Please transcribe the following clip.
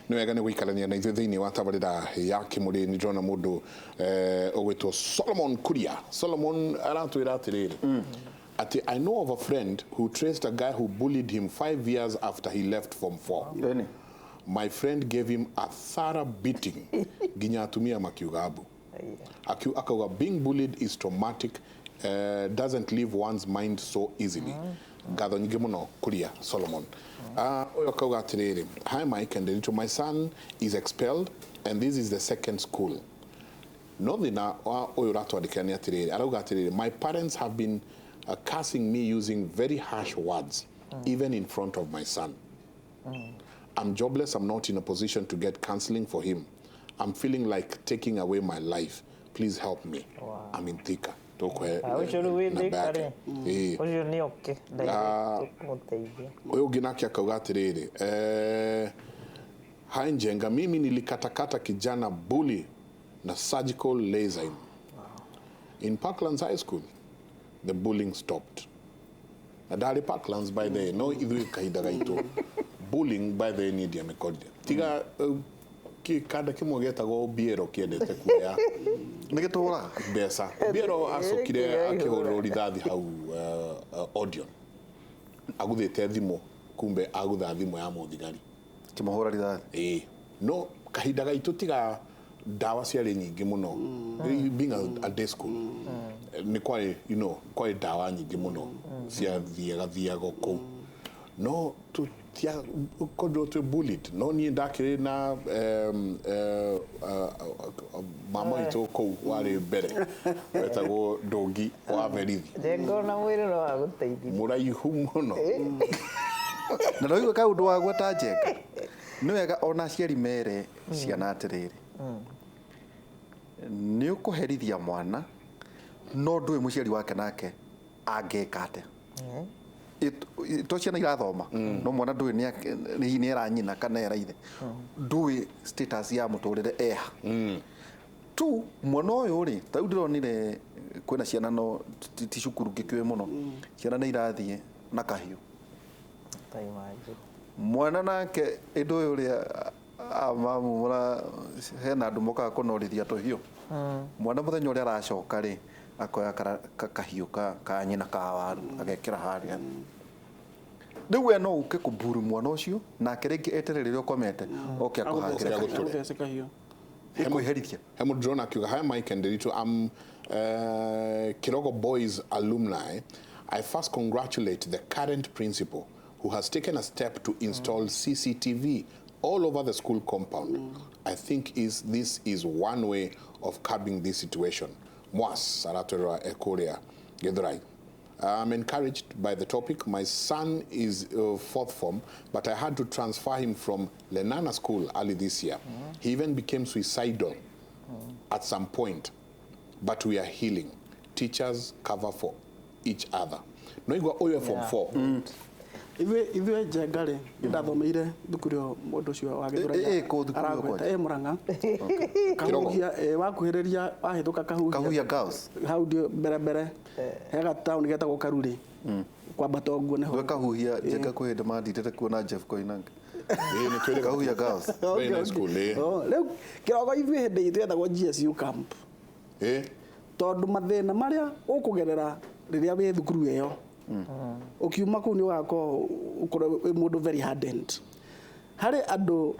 Nĩ wega nĩ gũikarania na ithuĩ thĩinĩ wa tabarĩra ya KIMURI. Nĩ ndĩrona mũndũ ũgwĩtwo Solomon Kuria. Solomon aratwĩra atĩrĩrĩ ati I know of a friend who traced a guy who bullied him 5 years after he left Form 4. My friend gave him a thorough beating. Ginya atumia makiugabu. Akauga being bullied is traumatic, doesn't leave one's mind so easily. Gatho nyingĩ mũno Kuria Solomon. Oyo akauga atĩrĩrĩ, hi Mike and Denito, my son is expelled and this is the second school. No thina oyo ratwandĩkĩra nĩ atĩrĩrĩ, arauga atĩrĩrĩ, my parents have been cursing me using very harsh words, even in front of my son. I'm jobless, I'm not in a position to get counseling for him. I'm feeling like taking away my life. Please help me. Wow. I'm in Thika. Oyo ginaki akauga atĩrĩrĩ, hai njenga, mimi nilikatakata kijana bully na surgical laser. In Parklands High School, the bullying stopped. Adali Parklands by the no idhu kahinda gaitũ. Bullying by the media mekodia. Tiga kada kimwe getagwo Biero kiendete kuya. Nĩgĩtũra Besa. Biero acokire akĩhũrwo rithathi hau Odeon. Aguthĩte thimũ, kumbe agutha thimũ ya mũthigari. Kĩmũhũra rithathi. No kahinda gaitũ tiga dawa ciarĩ nyingĩ mũno. Being a day school. Nĩ kwari, kwari dawa nyingĩ mũno cia thiaga kũu. No kodwo twe bullied. No niĩ ndakĩrĩ na mama itũ kũu warĩ mbere. Wetagwo Ndũngi wa Merithi. Ngona mwĩrĩ no wagũteithia. Mũraihu mũno. Na rĩu kaũndũ waguo ta njeka. Nĩ wega ona aciari mere ciana atĩrĩrĩ. Nĩ ũkũherithia mwana no ndũĩ mũciari wake nake angĩka atĩa. To ciana irathoma no mwana ndũĩ nĩ eranyina kana eraithe. Ndũĩ status ya mũtũrĩre eha. Tu mwana ũyũ rĩ, ta rĩu ndĩronire kwĩna ciana no ti cukuru ngĩkĩũĩ mũno. Ciana nĩ irathiĩ na kahiũ. Mwana nake ĩndũ ũyũ ũrĩa mamu mura hena andũ mokaga kũnorithia tũhiũ. Mwana mũthenya ũrĩa aracoka rĩ, akoya kahiũ ka nyina ka waru agekĩra harĩa. Rĩu we no ũke kũmburu mwana ũcio nake rĩngĩ eterere ũkomete oke akũhangĩre kahiũ. Ĩkũherithia. Hemu drone akiuga, hi Mike and Denito, I'm Kirogo Boys alumni. I first congratulate the current principal who has taken a step to install CCTV all over the school compound. I think this is one way of curbing this situation. Mwas Saratora Ekoria Gedrai. I'm encouraged by the topic. My son is 4th form, but I had to transfer him from Lenana School early this year. He even became suicidal at some point, but we are healing. Teachers cover for each other. No, you go all from 4. Ithuĩ njengare ndathomeire thukuru mũndũ ũcio wa Gĩthũrai aragweta Mũrang'a kahuhia wakuhĩrĩria wahĩtũka kahuhia girls hau ndio mbere hega town getagwo Karuri kwambata ũguo neho kahuhia njenga kwenda manditete kuona Jeff Koinange nĩ twĩrĩ kahuhia girls very nice school rĩu Kĩrogo ithuĩ hĩndĩ itũ etagwo GSU camp tondũ mathĩna marĩa ũkũgerera rĩrĩa wĩ thukuru ĩyo ukiuma kũu nĩ wako mũndũ very hardened. Harĩ andũ